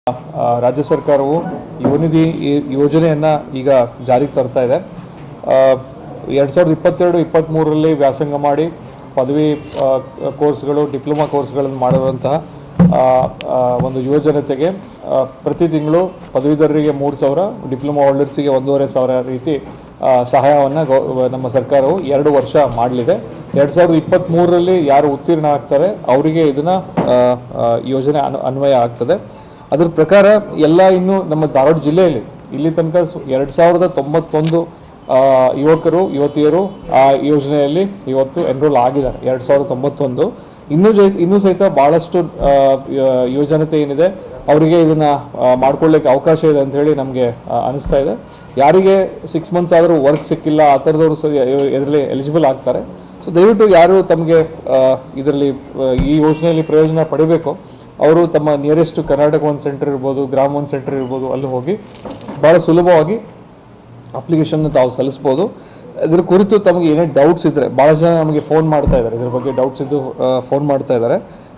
ರಾಜ್ಯ ಸರ್ಕಾರವು ಯುವನಿಧಿ ಯೋಜನೆಯನ್ನು ಈಗ ಜಾರಿಗೆ ತರ್ತಾ ಇದೆ. 2022-23ರಲ್ಲಿ ವ್ಯಾಸಂಗ ಮಾಡಿ ಪದವಿ ಕೋರ್ಸ್ಗಳು, ಡಿಪ್ಲೊಮಾ ಕೋರ್ಸ್ಗಳನ್ನು ಮಾಡುವಂತಹ ಒಂದು ಯುವಜನತೆಗೆ ಪ್ರತಿ ತಿಂಗಳು ಪದವೀಧರರಿಗೆ 3,000, ಡಿಪ್ಲೊಮಾ ಹೋಲ್ಡರ್ಸಿಗೆ 1,500 ರೀತಿ ಸಹಾಯವನ್ನು ನಮ್ಮ ಸರ್ಕಾರವು 2 ವರ್ಷ ಮಾಡಲಿದೆ. 2023ರಲ್ಲಿ ಯಾರು ಉತ್ತೀರ್ಣ ಆಗ್ತಾರೆ ಅವರಿಗೆ ಇದನ್ನು ಯೋಜನೆ ಅನ್ವಯ ಆಗ್ತದೆ. ಅದರ ಪ್ರಕಾರ ಎಲ್ಲ ಇನ್ನು ನಮ್ಮ ಧಾರವಾಡ ಜಿಲ್ಲೆಯಲ್ಲಿ ಇಲ್ಲಿ ತನಕ 2,091 ಯುವಕರು ಯುವತಿಯರು ಆ ಯೋಜನೆಯಲ್ಲಿ ಇವತ್ತು ಎನ್ರೋಲ್ ಆಗಿದ್ದಾರೆ. 2,091 ಇನ್ನೂ ಸಹಿತ ಭಾಳಷ್ಟು ಯುವಜನತೆ ಏನಿದೆ ಅವರಿಗೆ ಇದನ್ನು ಮಾಡ್ಕೊಳ್ಳಿಕ್ಕೆ ಅವಕಾಶ ಇದೆ ಅಂತ ಹೇಳಿ ನಮಗೆ ಅನಿಸ್ತಾ ಇದೆ. ಯಾರಿಗೆ 6 ಮಂತ್ಸ್ ಆದರೂ ವರ್ಕ್ ಸಿಕ್ಕಿಲ್ಲ ಆ ಥರದವರು ಇದರಲ್ಲಿ ಎಲಿಜಿಬಲ್ ಆಗ್ತಾರೆ. ಸೊ ದಯವಿಟ್ಟು ಯಾರು ತಮಗೆ ಇದರಲ್ಲಿ ಈ ಯೋಜನೆಯಲ್ಲಿ ಪ್ರಯೋಜನ ಪಡಿಬೇಕು ಅವರು ತಮ್ಮ ನಿಯರೆಸ್ಟ್ ಕರ್ನಾಟಕ 1 ಸೆಂಟರ್ ಇರ್ಬೋದು, ಗ್ರಾಮ 1 ಸೆಂಟರ್ ಇರ್ಬೋದು, ಅಲ್ಲಿ ಹೋಗಿ ಭಾಳ ಸುಲಭವಾಗಿ ಅಪ್ಲಿಕೇಶನ್ ತಾವು ಸಲ್ಲಿಸ್ಬೋದು. ಇದ್ರ ಕುರಿತು ತಮಗೆ ಏನೇ ಡೌಟ್ಸ್ ಇದ್ದರೆ ಭಾಳ ಜನ ನಮಗೆ ಫೋನ್ ಮಾಡ್ತಾ ಇದ್ದಾರೆ, ಇದ್ರ ಬಗ್ಗೆ ಡೌಟ್ಸ್ ಇದ್ದು ಫೋನ್ ಮಾಡ್ತಾ ಇದ್ದಾರೆ.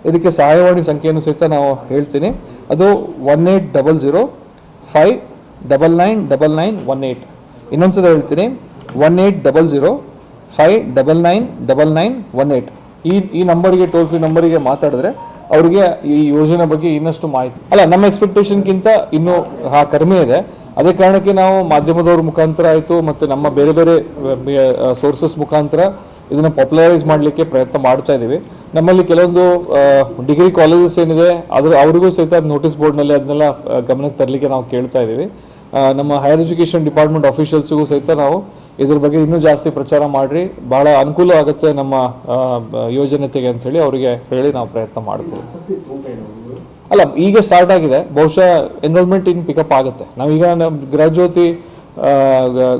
ಇದಕ್ಕೆ ಸಹಾಯವಾಣಿ ಸಂಖ್ಯೆಯನ್ನು ಸಹಿತ ನಾವು ಹೇಳ್ತೀನಿ. ಅದು 1800-5999918. ಇನ್ನೊಂದ್ಸಲ ಹೇಳ್ತೀನಿ, 1800-5999918. ಈ ನಂಬರ್ಗೆ, ಟೋಲ್ ಫ್ರೀ ನಂಬರಿಗೆ ಮಾತಾಡಿದ್ರೆ ಅವರಿಗೆ ಈ ಯೋಜನೆ ಬಗ್ಗೆ ಇನ್ನಷ್ಟು ಮಾಹಿತಿ ನಮ್ಮ ಎಕ್ಸ್ಪೆಕ್ಟೇಷನ್ಗಿಂತ ಇನ್ನೂ ಕಡಿಮೆ ಇದೆ. ಅದೇ ಕಾರಣಕ್ಕೆ ನಾವು ಮಾಧ್ಯಮದವ್ರ ಮುಖಾಂತರ ಆಯಿತು ಮತ್ತು ನಮ್ಮ ಬೇರೆ ಬೇರೆ ಸೋರ್ಸಸ್ ಮುಖಾಂತರ ಇದನ್ನು ಪಾಪ್ಯುಲರೈಸ್ ಮಾಡಲಿಕ್ಕೆ ಪ್ರಯತ್ನ ಮಾಡ್ತಾ ಇದ್ದೀವಿ. ನಮ್ಮಲ್ಲಿ ಕೆಲವೊಂದು ಡಿಗ್ರಿ ಕಾಲೇಜಸ್ ಏನಿದೆ ಅವರಿಗೂ ಸಹಿತ ನೋಟಿಸ್ ಬೋರ್ಡ್ನಲ್ಲಿ ಅದನ್ನೆಲ್ಲ ಗಮನಕ್ಕೆ ತರಲಿಕ್ಕೆ ನಾವು ಕೇಳ್ತಾ ಇದ್ದೀವಿ. ನಮ್ಮ ಹೈಯರ್ ಎಜುಕೇಷನ್ ಡಿಪಾರ್ಟ್ಮೆಂಟ್ ಆಫೀಷಿಯಲ್ಸ್ಗೂ ಸಹಿತ ನಾವು ಇದ್ರ ಬಗ್ಗೆ ಇನ್ನೂ ಜಾಸ್ತಿ ಪ್ರಚಾರ ಮಾಡಿರಿ, ಭಾಳ ಅನುಕೂಲ ಆಗುತ್ತೆ ನಮ್ಮ ಯೋಜನೆತೆಗೆ ಅಂಥೇಳಿ ಅವರಿಗೆ ಹೇಳಿ ನಾವು ಪ್ರಯತ್ನ ಮಾಡ್ತೀವಿ. ಈಗ ಸ್ಟಾರ್ಟ್ ಆಗಿದೆ, ಬಹುಶಃ ಎನ್ರೋಲ್ಮೆಂಟ್ ಇನ್ನು ಪಿಕಪ್ ಆಗುತ್ತೆ. ನಾವೀಗ ಗೃಹಜ್ಯೋತಿ,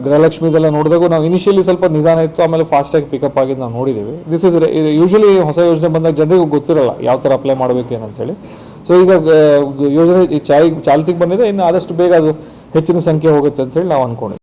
ಗೃಹಲಕ್ಷ್ಮಿದೆಲ್ಲ ನೋಡಿದಾಗ ನಾವು ಇನಿಷಿಯಲಿ ಸ್ವಲ್ಪ ನಿಧಾನ ಇತ್ತು, ಆಮೇಲೆ ಫಾಸ್ಟಾಗಿ ಪಿಕಪ್ ಆಗಿದ್ದು ನಾವು ನೋಡಿದ್ದೀವಿ. ದಿಸ್ ಇಸ್ ಯೂಶಲಿ ಹೊಸ ಯೋಜನೆ ಬಂದಾಗ ಜನರಿಗೂ ಗೊತ್ತಿರಲ್ಲ ಯಾವ ಥರ ಅಪ್ಲೈ ಮಾಡಬೇಕು ಏನಂತೇಳಿ. ಸೊ ಈಗ ಯೋಜನೆ ಚಾಲ್ತಿಗೆ ಬಂದಿದೆ, ಇನ್ನು ಆದಷ್ಟು ಬೇಗ ಅದು ಹೆಚ್ಚಿನ ಸಂಖ್ಯೆ ಹೋಗುತ್ತೆ ಅಂತೇಳಿ ನಾವು ಅಂದ್ಕೊಂಡಿದ್ದೀವಿ.